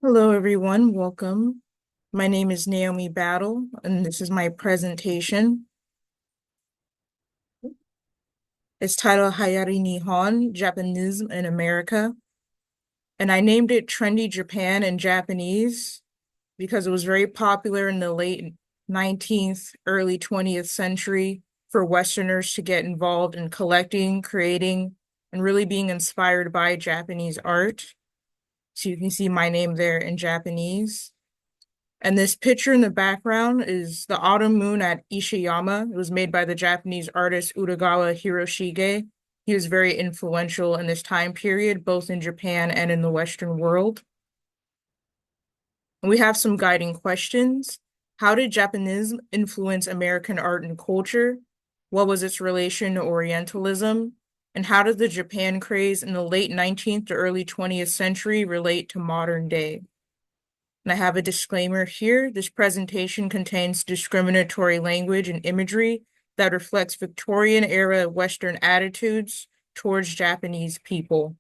Hello, everyone. Welcome. My name is Naomi Battle, and this is my presentation. It's titled Hayari Nihon, Japonisme in America. And I named it Trendy Japan in Japanese because it was very popular in the late 19th, early 20th century for Westerners to get involved in collecting, creating, and really being inspired by Japanese art. So you can see my name there in Japanese. And this picture in the background is the autumn moon at Ishiyama. It was made by the Japanese artist Utagawa Hiroshige. He was very influential in this time period, both in Japan and in the Western world. And we have some guiding questions. How did Japonism influence American art and culture? What was its relation to Orientalism? And how did the Japan craze in the late 19th to early 20th century relate to modern day? And I have a disclaimer here. This presentation contains discriminatory language and imagery that reflects Victorian-era Western attitudes towards Japanese people.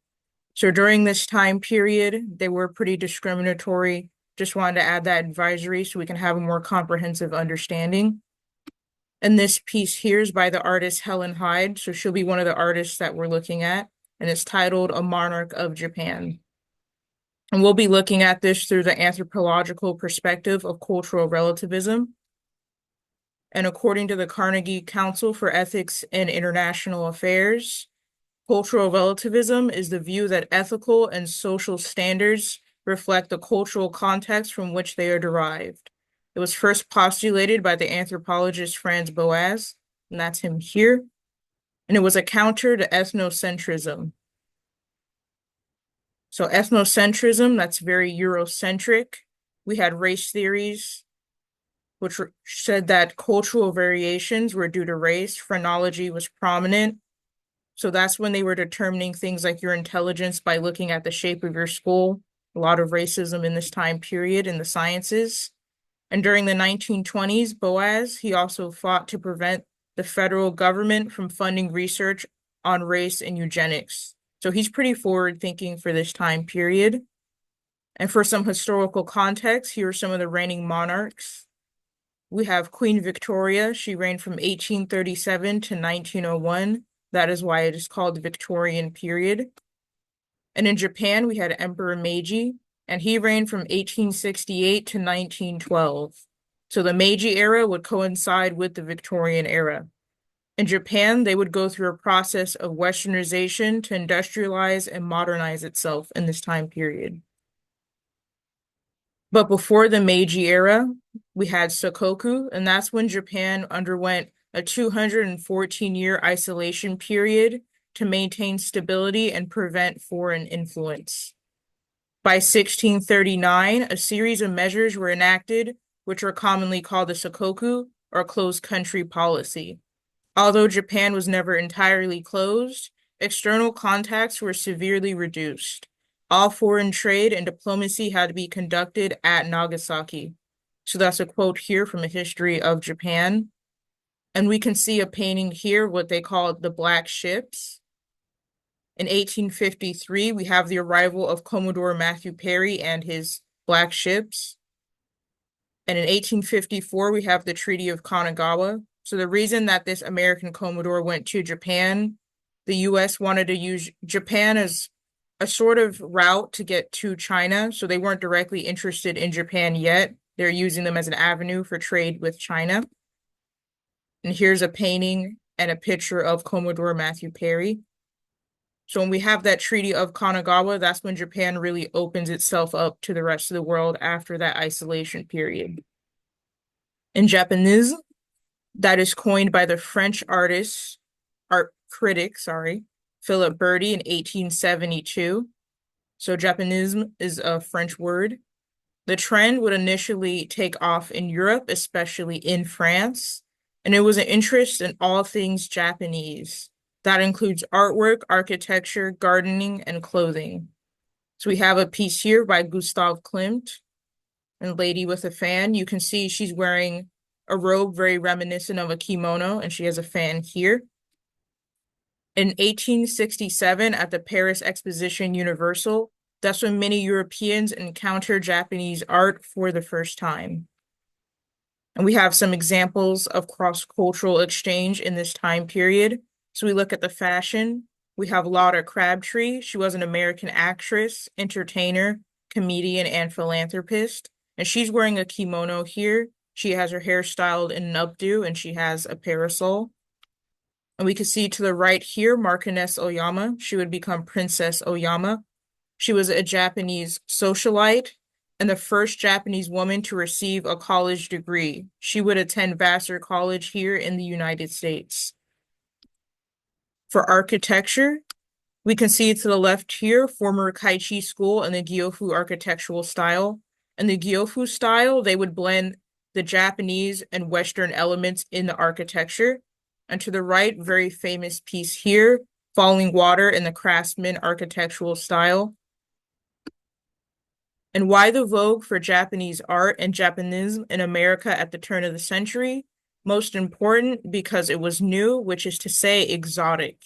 So during this time period, they were pretty discriminatory. Just wanted to add that advisory so we can have a more comprehensive understanding. And this piece here is by the artist Helen Hyde. So she'll be one of the artists that we're looking at. And it's titled A Monarch of Japan. And we'll be looking at this through the anthropological perspective of cultural relativism. And according to the Carnegie Council for Ethics and International Affairs, cultural relativism is the view that ethical and social standards reflect the cultural context from which they are derived. It was first postulated by the anthropologist Franz Boas, and that's him here. And it was a counter to ethnocentrism. So ethnocentrism, that's very Eurocentric. We had race theories, which said that cultural variations were due to race. Phrenology was prominent. So that's when they were determining things like your intelligence by looking at the shape of your skull. A lot of racism in this time period in the sciences. And during the 1920s, Boas, he also fought to prevent the federal government from funding research on race and eugenics. So he's pretty forward thinking for this time period. And for some historical context, here are some of the reigning monarchs. We have Queen Victoria. She reigned from 1837 to 1901. That is why it is called the Victorian period. And in Japan, we had Emperor Meiji, and he reigned from 1868 to 1912. So the Meiji era would coincide with the Victorian era. In Japan, they would go through a process of westernization to industrialize and modernize itself in this time period. But before the Meiji era, we had Sakoku, and that's when Japan underwent a 214-year isolation period to maintain stability and prevent foreign influence. By 1639, a series of measures were enacted, which are commonly called the Sakoku, or closed country policy. Although Japan was never entirely closed, external contacts were severely reduced. All foreign trade and diplomacy had to be conducted at Nagasaki. So that's a quote here from a history of Japan. And we can see a painting here, what they call the Black Ships. In 1853, we have the arrival of Commodore Matthew Perry and his Black Ships. And in 1854, we have the Treaty of Kanagawa. So the reason that this American Commodore went to Japan, the US wanted to use Japan as a sort of route to get to China. So they weren't directly interested in Japan yet. They're using them as an avenue for trade with China. And here's a painting and a picture of Commodore Matthew Perry. So when we have that Treaty of Kanagawa, that's when Japan really opens itself up to the rest of the world after that isolation period. In Japanese, that is coined by the French art critic, Philip Berty in 1872. So Japonism is a French word. The trend would initially take off in Europe, especially in France, and it was an interest in all things Japanese. That includes artwork, architecture, gardening, and clothing. So we have a piece here by Gustav Klimt, and Lady with a Fan. You can see she's wearing a robe very reminiscent of a kimono, and she has a fan here. In 1867, at the Paris Exposition Universal, That's when many Europeans encounter Japanese art for the first time. And we have some examples of cross-cultural exchange in this time period. So we look at the fashion. We have Laura Crabtree. She was an American actress, entertainer, comedian, and philanthropist. And she's wearing a kimono here. She has her hair styled in an updo, and she has a parasol. And we can see to the right here, Marchioness Oyama. She would become Princess Oyama. She was a Japanese socialite and the first Japanese woman to receive a college degree. She would attend Vassar College here in the United States. For architecture, we can see to the left here, former Kaichi school and the Gyofu architectural style. In the Gyofu style, they would blend the Japanese and Western elements in the architecture. And to the right, very famous piece here, Falling Water in the Craftsman architectural style. And why the vogue for Japanese art and Japonism in America at the turn of the century? Most important, because it was new, which is to say exotic.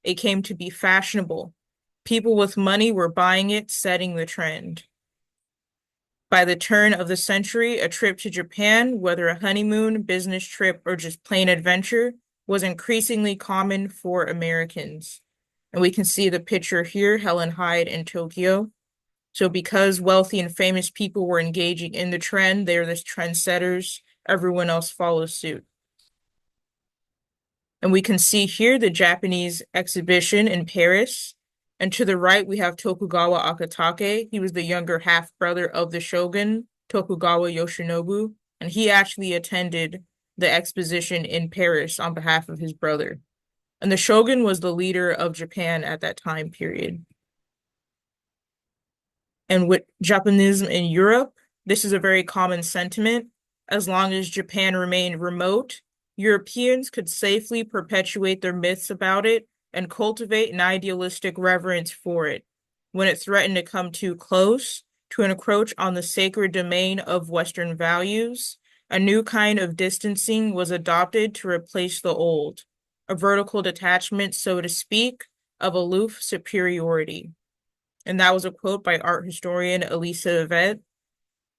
It came to be fashionable. People with money were buying it, setting the trend. By the turn of the century, a trip to Japan, whether a honeymoon, business trip, or just plain adventure, was increasingly common for Americans. And we can see the picture here, Helen Hyde in Tokyo. So because wealthy and famous people were engaging in the trend, they're the trendsetters, everyone else follows suit. And we can see here the Japanese exhibition in Paris. And to the right, we have Tokugawa Akatake. He was the younger half-brother of the shogun, Tokugawa Yoshinobu, and he actually attended the exposition in Paris on behalf of his brother. And the shogun was the leader of Japan at that time period. And with Japonism in Europe, this is a very common sentiment. As long as Japan remained remote, Europeans could safely perpetuate their myths about it and cultivate an idealistic reverence for it. When it threatened to come too close, to encroach on the sacred domain of Western values, a new kind of distancing was adopted to replace the old, a vertical detachment, so to speak, of aloof superiority. And that was a quote by art historian Elisa Yvette.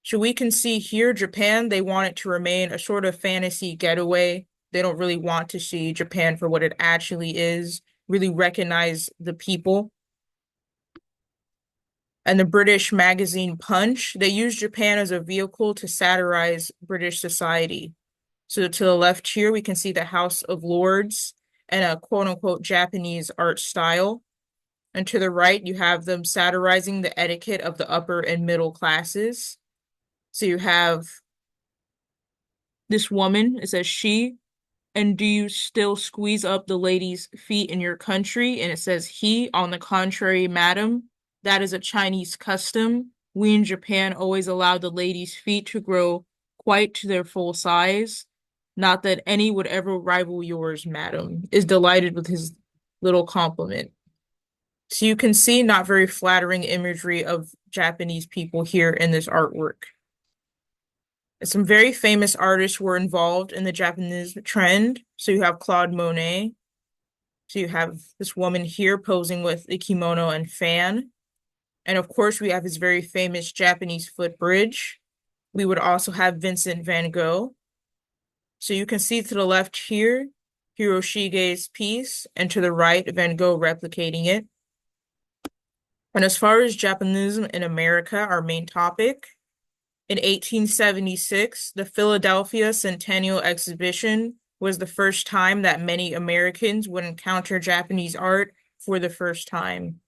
So we can see here, Japan, they want it to remain a sort of fantasy getaway. They don't really want to see Japan for what it actually is, really recognize the people. And the British magazine Punch, they use Japan as a vehicle to satirize British society. So to the left here, we can see the House of Lords and a quote-unquote Japanese art style. And to the right, you have them satirizing the etiquette of the upper and middle classes. So you have this woman, it says she, and do you still squeeze up the lady's feet in your country? And it says he, on the contrary, madam, that is a Chinese custom. We in Japan always allow the ladies' feet to grow quite to their full size. Not that any would ever rival yours, madam, is delighted with his little compliment. So you can see not very flattering imagery of Japanese people here in this artwork. Some very famous artists were involved in the Japanese trend. So you have Claude Monet. So you have this woman here posing with a kimono and fan. And of course, we have his very famous Japanese footbridge. We would also have Vincent van Gogh. So you can see to the left here, Hiroshige's piece, and to the right, Van Gogh replicating it. And as far as Japonism in America, our main topic, in 1876, the Philadelphia Centennial Exhibition was the first time that many Americans would encounter Japanese art for the first time.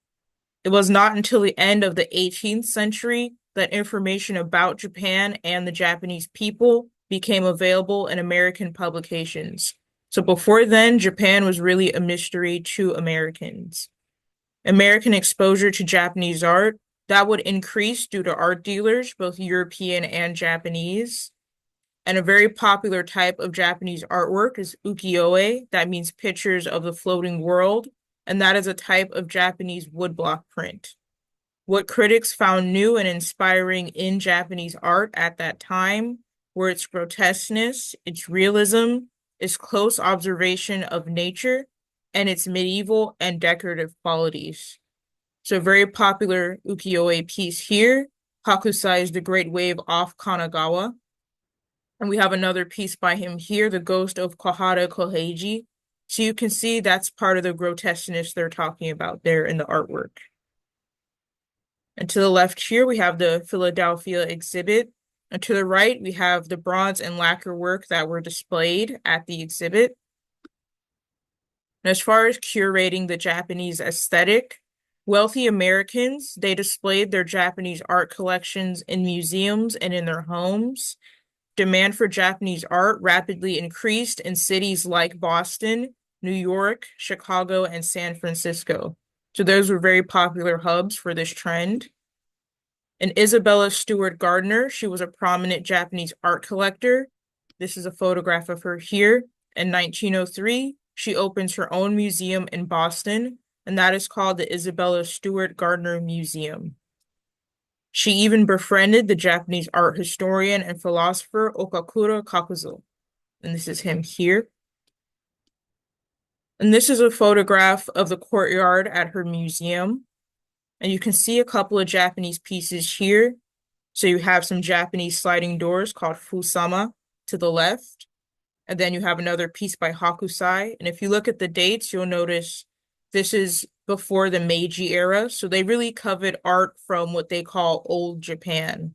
It was not until the end of the 18th century that information about Japan and the Japanese people became available in American publications. So before then, Japan was really a mystery to Americans. American exposure to Japanese art, that would increase due to art dealers, both European and Japanese. And a very popular type of Japanese artwork is ukiyo-e. That means pictures of the floating world. And that is a type of Japanese woodblock print. What critics found new and inspiring in Japanese art at that time were its grotesqueness, its realism, its close observation of nature, and its medieval and decorative qualities. So a very popular ukiyo-e piece here, Hakusai is the Great Wave off Kanagawa. And we have another piece by him here, The Ghost of Kohara Koheiji. So you can see that's part of the grotesqueness they're talking about there in the artwork. And to the left here, we have the Philadelphia exhibit. And to the right, we have the bronze and lacquer work that were displayed at the exhibit. And as far as curating the Japanese aesthetic, wealthy Americans, they displayed their Japanese art collections in museums and in their homes. Demand for Japanese art rapidly increased in cities like Boston, New York, Chicago, and San Francisco. So those were very popular hubs for this trend. And Isabella Stewart Gardner, she was a prominent Japanese art collector. This is a photograph of her here. In 1903, she opens her own museum in Boston, and that is called the Isabella Stewart Gardner Museum. She even befriended the Japanese art historian and philosopher Okakura Kakuzo. And this is him here. And this is a photograph of the courtyard at her museum. And you can see a couple of Japanese pieces here. So you have some Japanese sliding doors called fusama to the left. And then you have another piece by Hakusai. And if you look at the dates, you'll notice this is before the Meiji era. So they really covered art from what they call old Japan.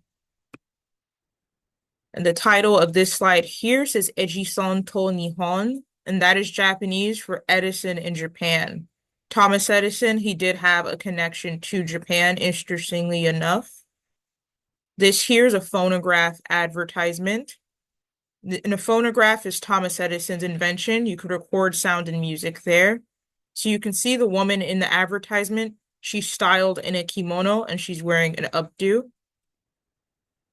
And the title of this slide here says Edison to Nihon, and that is Japanese for Edison in Japan. Thomas Edison, he did have a connection to Japan, interestingly enough. This here is a phonograph advertisement. And a phonograph is Thomas Edison's invention. You could record sound and music there. So you can see the woman in the advertisement. She's styled in a kimono and she's wearing an updo.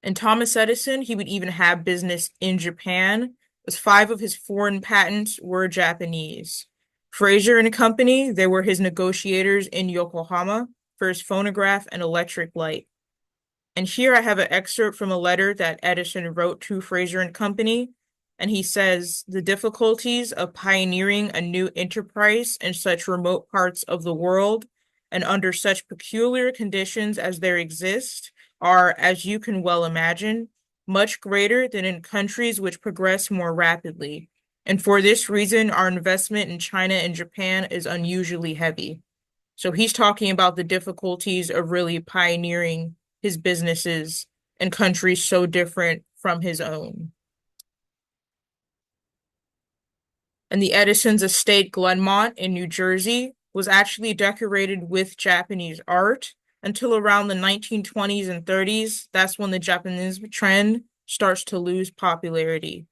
And Thomas Edison, he would even have business in Japan, as 5 of his foreign patents were Japanese. Fraser and Company, they were his negotiators in Yokohama for his phonograph and electric light. And here I have an excerpt from a letter that Edison wrote to Fraser and Company. And he says, the difficulties of pioneering a new enterprise in such remote parts of the world and under such peculiar conditions as there exist are, as you can well imagine, much greater than in countries which progress more rapidly. And for this reason, our investment in China and Japan is unusually heavy. So he's talking about the difficulties of really pioneering his businesses in countries so different from his own. And the Edison's estate, Glenmont in New Jersey, was actually decorated with Japanese art until around the 1920s and 30s. That's when the Japanese trend starts to lose popularity.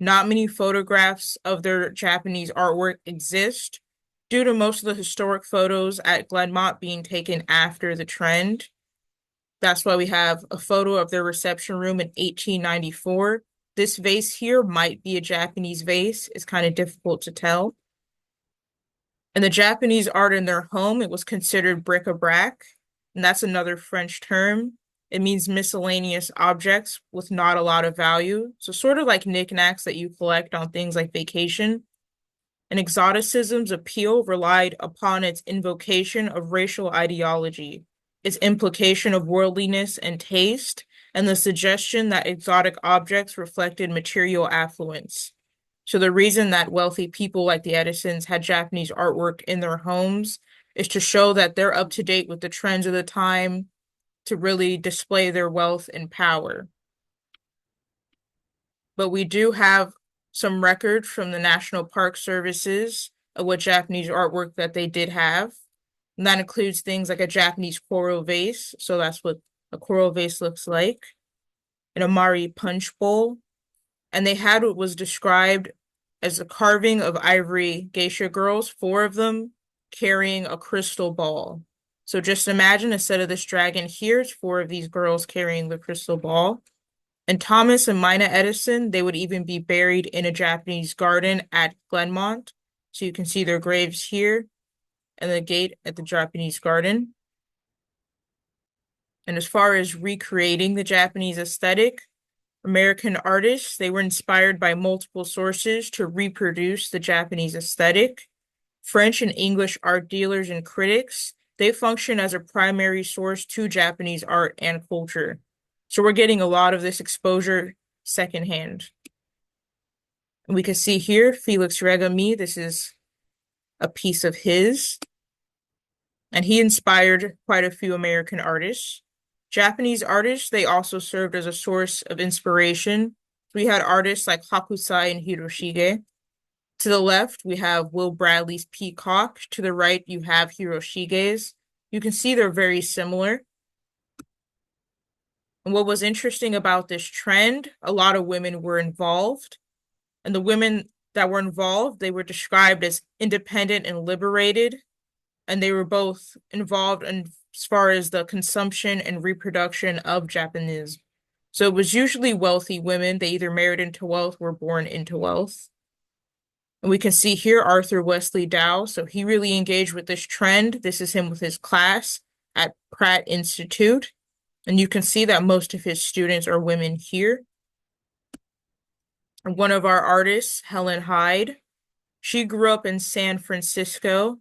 Not many photographs of their Japanese artwork exist due to most of the historic photos at Glenmont being taken after the trend. That's why we have a photo of their reception room in 1894. This vase here might be a Japanese vase. It's kind of difficult to tell. And the Japanese art in their home, it was considered bric-a-brac, and that's another French term. It means miscellaneous objects with not a lot of value. So sort of like knickknacks that you collect on things like vacation. And exoticism's appeal relied upon its invocation of racial ideology, its implication of worldliness and taste, and the suggestion that exotic objects reflected material affluence. So the reason that wealthy people like the Edisons had Japanese artwork in their homes is to show that they're up to date with the trends of the time, to really display their wealth and power. But we do have some record from the National Park Services of what Japanese artwork that they did have. And that includes things like a Japanese coral vase. So that's what a coral vase looks like. An Amari punch bowl. And they had what was described as a carving of ivory geisha girls, 4 of them carrying a crystal ball. So just imagine instead of this dragon here, it's 4 of these girls carrying the crystal ball. And Thomas and Mina Edison, they would even be buried in a Japanese garden at Glenmont. So you can see their graves here and the gate at the Japanese garden. And as far as recreating the Japanese aesthetic, American artists, they were inspired by multiple sources to reproduce the Japanese aesthetic. French and English art dealers and critics, they function as a primary source to Japanese art and culture. So we're getting a lot of this exposure secondhand. And we can see here, Felix Regami, this is a piece of his, and he inspired quite a few American artists. Japanese artists, they also served as a source of inspiration. We had artists like Hakusai and Hiroshige. To the left, we have Will Bradley's Peacock. To the right, you have Hiroshige's. You can see they're very similar. And what was interesting about this trend, a lot of women were involved. And the women that were involved, they were described as independent and liberated. And they were both involved in as far as the consumption and reproduction of Japanese. So it was usually wealthy women. They either married into wealth or were born into wealth. And we can see here Arthur Wesley Dow. So he really engaged with this trend. This is him with his class at Pratt Institute. And you can see that most of his students are women here. And one of our artists, Helen Hyde, she grew up in San Francisco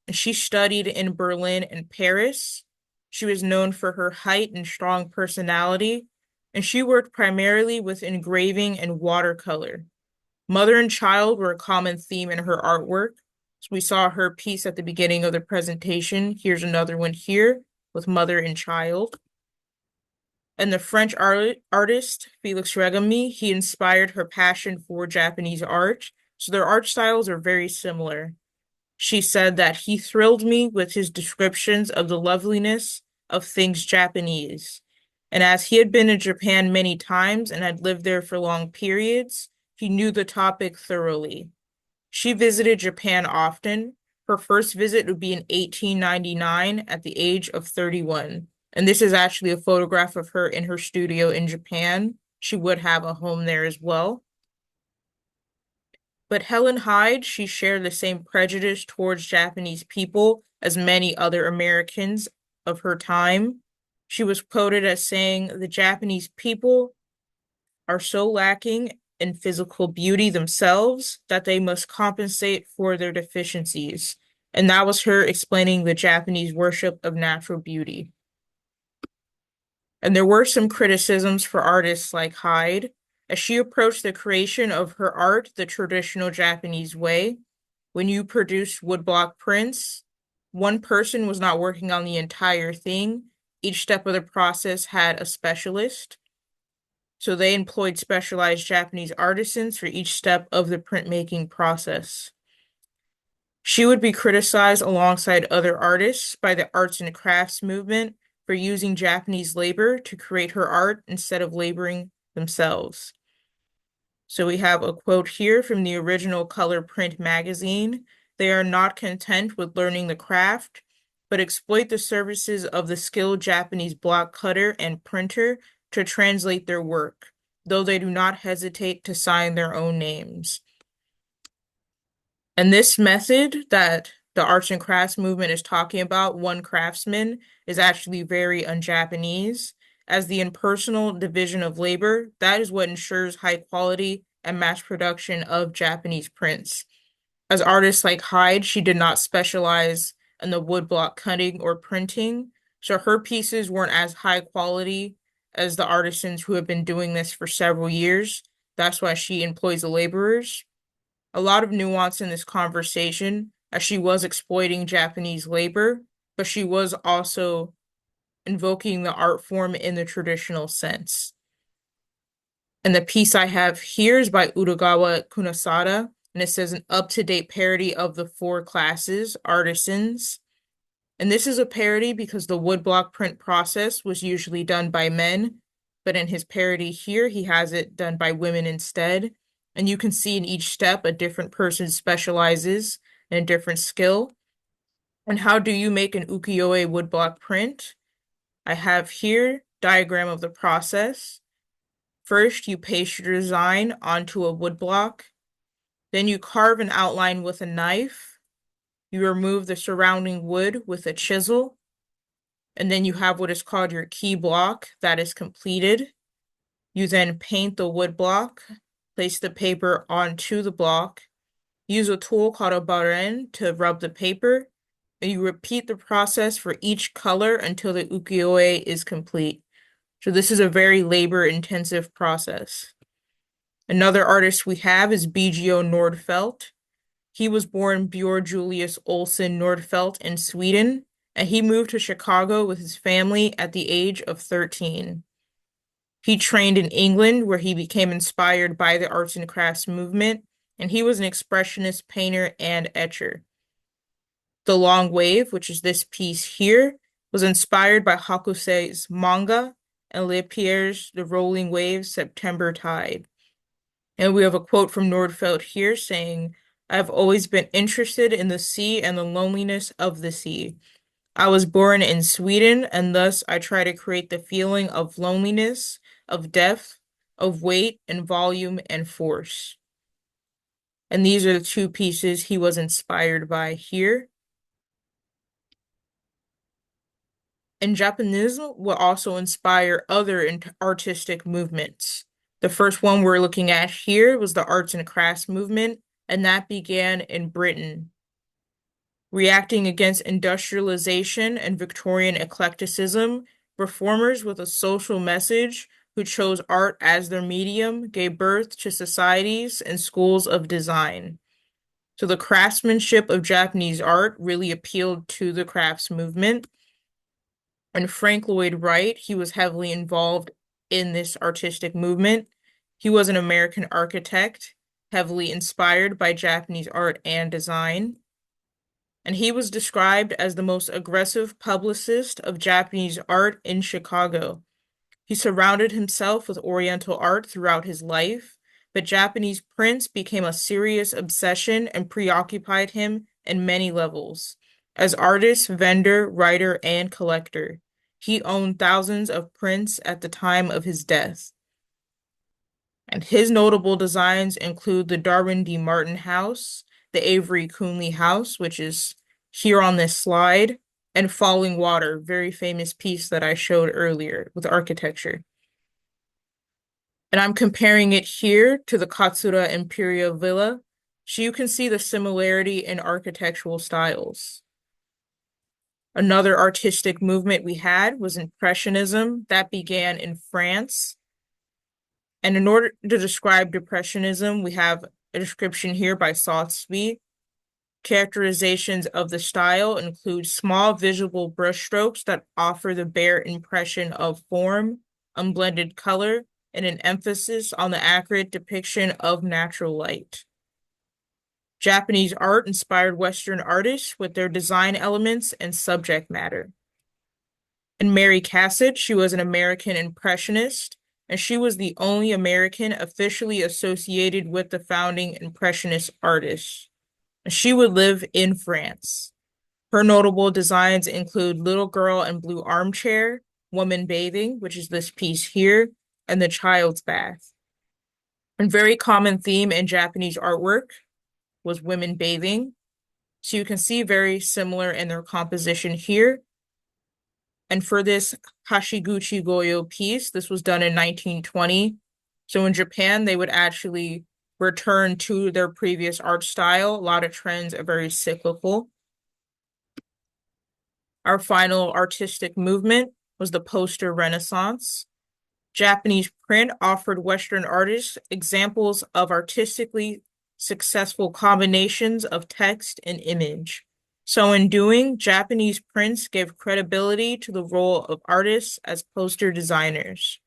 and she studied in Berlin and Paris. She was known for her height and strong personality, and she worked primarily with engraving and watercolor. Mother and child were a common theme in her artwork. So we saw her piece at the beginning of the presentation. Here's another one here with mother and child. And the French artist, Felix Regami, he inspired her passion for Japanese art. So their art styles are very similar. She said that he thrilled me with his descriptions of the loveliness of things Japanese. And as he had been in Japan many times and had lived there for long periods, he knew the topic thoroughly. She visited Japan often. Her first visit would be in 1899 at the age of 31. And this is actually a photograph of her in her studio in Japan. She would have a home there as well. But Helen Hyde, she shared the same prejudice towards Japanese people as many other Americans of her time. She was quoted as saying, "The Japanese people are so lacking in physical beauty themselves that they must compensate for their deficiencies." And that was her explaining the Japanese worship of natural beauty. And there were some criticisms for artists like Hyde, as she approached the creation of her art the traditional Japanese way. When you produced woodblock prints, one person was not working on the entire thing. Each step of the process had a specialist. So they employed specialized Japanese artisans for each step of the printmaking process. She would be criticized alongside other artists by the arts and crafts movement for using Japanese labor to create her art instead of laboring themselves. So we have a quote here from the original color print magazine. "They are not content with learning the craft, but exploit the services of the skilled Japanese block cutter and printer to translate their work, though they do not hesitate to sign their own names." And this method that the arts and crafts movement is talking about, one craftsman, is actually very un-Japanese. As the impersonal division of labor, that is what ensures high quality and mass production of Japanese prints. As artists like Hyde, she did not specialize in the woodblock cutting or printing, so her pieces weren't as high quality as the artisans who have been doing this for several years. That's why she employs the laborers. A lot of nuance in this conversation, as she was exploiting Japanese labor, but she was also invoking the art form in the traditional sense. And the piece I have here is by Utagawa Kunosada, and it says an up-to-date parody of the four classes, artisans. And this is a parody because the woodblock print process was usually done by men, but in his parody here, he has it done by women instead. And you can see in each step, a different person specializes in a different skill. And how do you make an ukiyo-e woodblock print? I have here diagram of the process. First, you paste your design onto a woodblock. Then you carve an outline with a knife. You remove the surrounding wood with a chisel. And then you have what is called your key block that is completed. You then paint the wood block, place the paper onto the block, use a tool called a baren to rub the paper, and you repeat the process for each color until the ukiyo-e is complete. So this is a very labor-intensive process. Another artist we have is B.G.O. Nordfeldt. He was born Björn Julius Olsson Nordfeldt in Sweden, and he moved to Chicago with his family at the age of 13. He trained in England, where he became inspired by the arts and crafts movement, and he was an expressionist painter and etcher. The Long Wave, which is this piece here, was inspired by Hokusei's manga and Lepierre's The Rolling Waves, September Tide. And we have a quote from Nordfeldt here saying, "I've always been interested in the sea and the loneliness of the sea. I was born in Sweden, and thus I try to create the feeling of loneliness, of depth, of weight and volume and force." And these are the two pieces he was inspired by here. And Japonism will also inspire other artistic movements. The first one we're looking at here was the arts and crafts movement, and that began in Britain. Reacting against industrialization and Victorian eclecticism, reformers with a social message who chose art as their medium gave birth to societies and schools of design. So the craftsmanship of Japanese art really appealed to the crafts movement. And Frank Lloyd Wright, he was heavily involved in this artistic movement. He was an American architect, heavily inspired by Japanese art and design. And he was described as the most aggressive publicist of Japanese art in Chicago. He surrounded himself with Oriental art throughout his life, but Japanese prints became a serious obsession and preoccupied him in many levels. As artist, vendor, writer, and collector, he owned thousands of prints at the time of his death. And his notable designs include the Darwin D. Martin House, the Avery Coonley House, which is here on this slide, and Falling Water, very famous piece that I showed earlier with architecture. And I'm comparing it here to the Katsura Imperial Villa, so you can see the similarity in architectural styles. Another artistic movement we had was Impressionism that began in France. And in order to describe Depressionism, we have a description here by Sautsby. Characterizations of the style include small visible brushstrokes that offer the bare impression of form, unblended color, and an emphasis on the accurate depiction of natural light. Japanese art inspired Western artists with their design elements and subject matter. And Mary Cassatt, she was an American impressionist, and she was the only American officially associated with the founding impressionist artists. She would live in France. Her notable designs include Little Girl in Blue Armchair, Woman Bathing, which is this piece here, and The Child's Bath. A very common theme in Japanese artwork was women bathing. So you can see very similar in their composition here. And for this Hashiguchi Goyo piece, this was done in 1920. So in Japan, they would actually return to their previous art style. A lot of trends are very cyclical. Our final artistic movement was the poster renaissance. Japanese print offered Western artists examples of artistically successful combinations of text and image. So in doing, Japanese prints gave credibility to the role of artists as poster designers.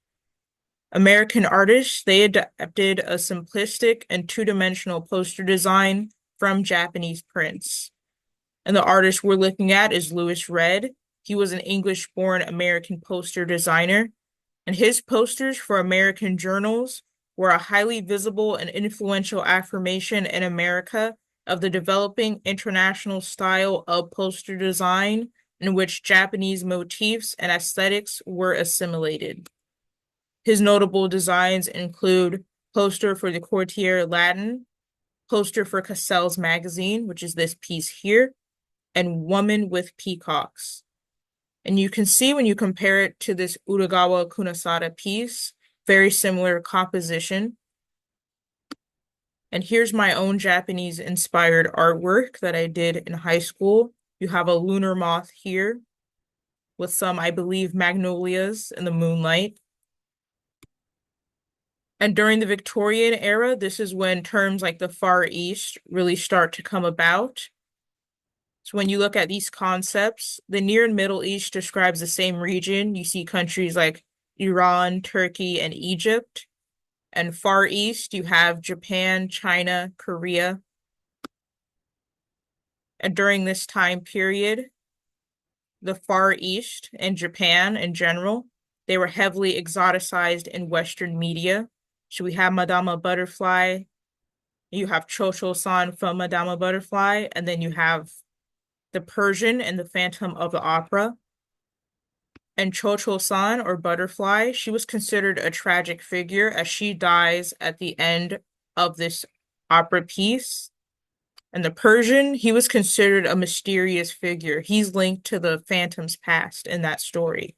American artists, they adapted a simplistic and two-dimensional poster design from Japanese prints. And the artist we're looking at is Louis Red. He was an English-born American poster designer, and his posters for American journals were a highly visible and influential affirmation in America of the developing international style of poster design in which Japanese motifs and aesthetics were assimilated. His notable designs include poster for the Quartier Latin, poster for Cassell's magazine, which is this piece here, and Woman with Peacocks. And you can see when you compare it to this Utagawa Kunisada piece, very similar composition. And here's my own Japanese-inspired artwork that I did in high school. You have a lunar moth here with some, I believe, magnolias in the moonlight. And during the Victorian era, this is when terms like the Far East really start to come about. So when you look at these concepts, the Near and Middle East describes the same region. You see countries like Iran, Turkey, and Egypt. And Far East, you have Japan, China, Korea. And during this time period, the Far East and Japan in general, they were heavily exoticized in Western media. So we have Madama Butterfly, you have Cho-Cho-san from Madama Butterfly, and then you have the Persian and the Phantom of the Opera. And Cho-Cho-san, or Butterfly, she was considered a tragic figure as she dies at the end of this opera piece. And the Persian, he was considered a mysterious figure. He's linked to the Phantom's past in that story.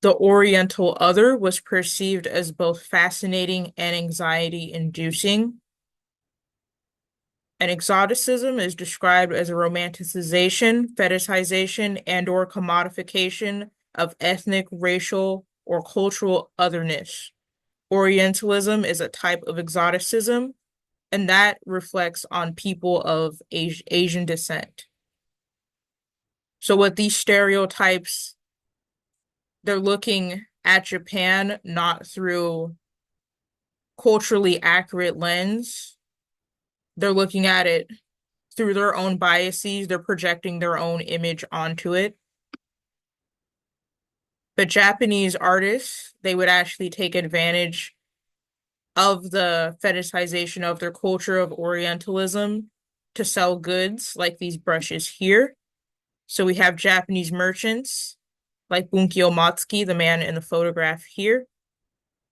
The Oriental other was perceived as both fascinating and anxiety-inducing. And exoticism is described as a romanticization, fetishization, and/or commodification of ethnic, racial, or cultural otherness. Orientalism is a type of exoticism, and that reflects on people of Asian descent. So with these stereotypes, they're looking at Japan not through culturally accurate lens. They're looking at it through their own biases. They're projecting their own image onto it. But Japanese artists, they would actually take advantage of the fetishization of their culture of Orientalism to sell goods like these brushes here. So we have Japanese merchants like Bunkyo Matsuki, the man in the photograph here.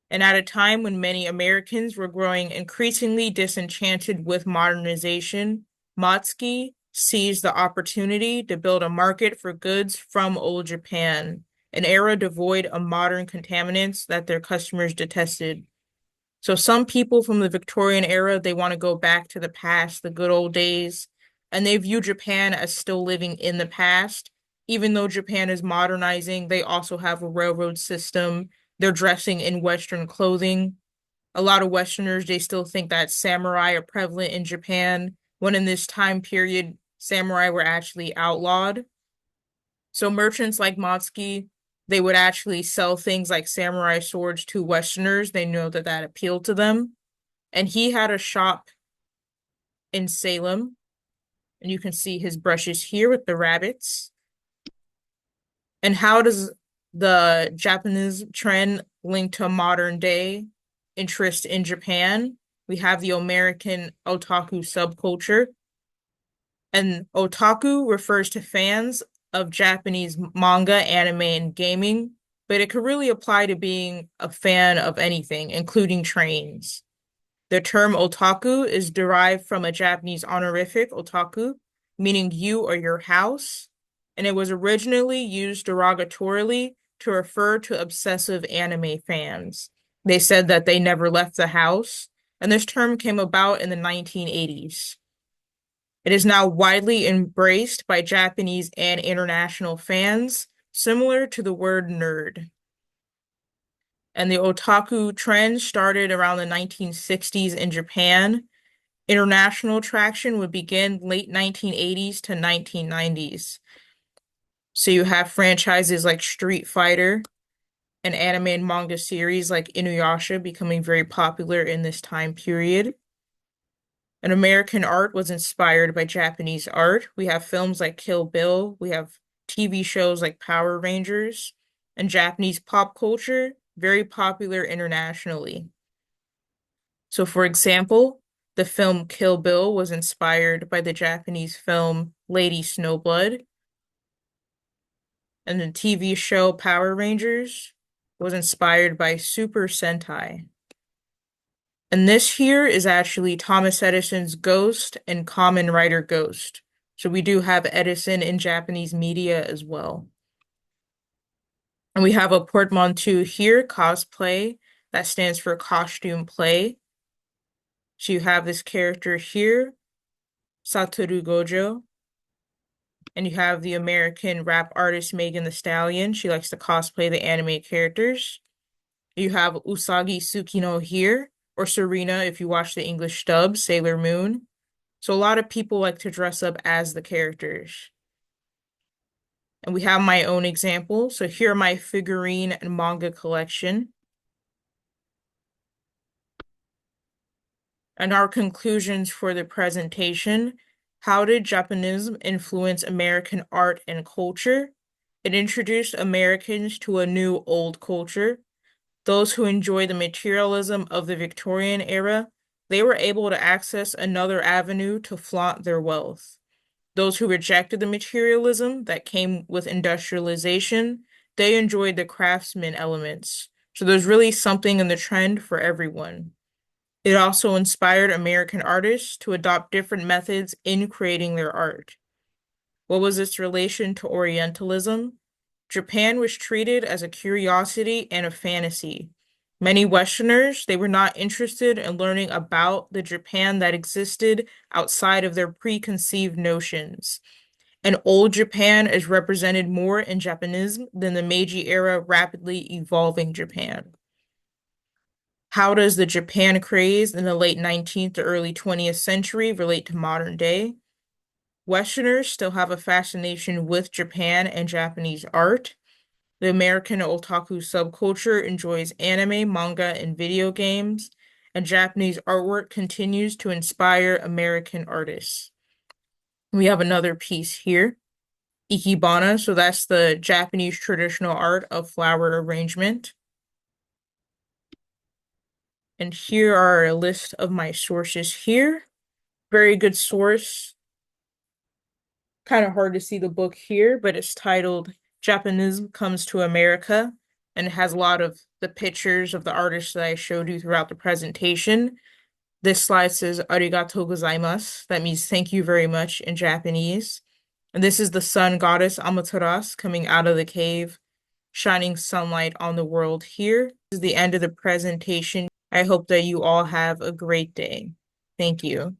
And at a time when many Americans were growing increasingly disenchanted with modernization, Matsuki seized the opportunity to build a market for goods from old Japan, an era devoid of modern contaminants that their customers detested. So some people from the Victorian era, they want to go back to the past, the good old days, and they view Japan as still living in the past. Even though Japan is modernizing, they also have a railroad system. They're dressing in Western clothing. A lot of Westerners, they still think that samurai are prevalent in Japan, when in this time period, samurai were actually outlawed. So merchants like Matsuki, they would actually sell things like samurai swords to Westerners. They know that that appealed to them. And he had a shop in Salem. And you can see his brushes here with the rabbits. And how does the Japanese trend link to modern day interest in Japan? We have the American otaku subculture. And otaku refers to fans of Japanese manga, anime, and gaming, but it could really apply to being a fan of anything, including trains. The term otaku is derived from a Japanese honorific, otaku, meaning you or your house, and it was originally used derogatorily to refer to obsessive anime fans. They said that they never left the house, and this term came about in the 1980s. It is now widely embraced by Japanese and international fans, similar to the word nerd. And the otaku trend started around the 1960s in Japan. International traction would begin late 1980s to 1990s. So you have franchises like Street Fighter and anime and manga series like Inuyasha becoming very popular in this time period. And American art was inspired by Japanese art. We have films like Kill Bill, we have TV shows like Power Rangers, and Japanese pop culture, very popular internationally. So, for example, the film Kill Bill was inspired by the Japanese film Lady Snowblood, and the TV show Power Rangers was inspired by Super Sentai. And this here is actually Thomas Edison's ghost and Kamen Rider Ghost. So we do have Edison in Japanese media as well. And we have a portmanteau here, cosplay, that stands for costume play. So you have this character here, Satoru Gojo, And you have the American rap artist Megan Thee Stallion. She likes to cosplay the anime characters. You have Usagi Tsukino here, or Serena if you watch the English dub, Sailor Moon. So a lot of people like to dress up as the characters. And we have my own example. So here are my figurine and manga collection. And our conclusions for the presentation. How did Japonism influence American art and culture? It introduced Americans to a new old culture. Those who enjoy the materialism of the Victorian era, they were able to access another avenue to flaunt their wealth. Those who rejected the materialism that came with industrialization, they enjoyed the craftsman elements. So there's really something in the trend for everyone. It also inspired American artists to adopt different methods in creating their art. What was its relation to Orientalism? Japan was treated as a curiosity and a fantasy. Many Westerners, they were not interested in learning about the Japan that existed outside of their preconceived notions. And old Japan is represented more in Japonism than the Meiji era rapidly evolving Japan. How does the Japan craze in the late 19th to early 20th century relate to modern day? Westerners still have a fascination with Japan and Japanese art. The American otaku subculture enjoys anime, manga, and video games, and Japanese artwork continues to inspire American artists. We have another piece here, Ikebana, so that's the Japanese traditional art of flower arrangement. And here are a list of my sources here. Very good source. Kind of hard to see the book here, but it's titled Japonism Comes to America, and it has a lot of the pictures of the artists that I showed you throughout the presentation. This slide says arigatou gozaimasu. That means thank you very much in Japanese. And this is the sun goddess Amaterasu coming out of the cave, shining sunlight on the world here. This is the end of the presentation. I hope that you all have a great day. Thank you.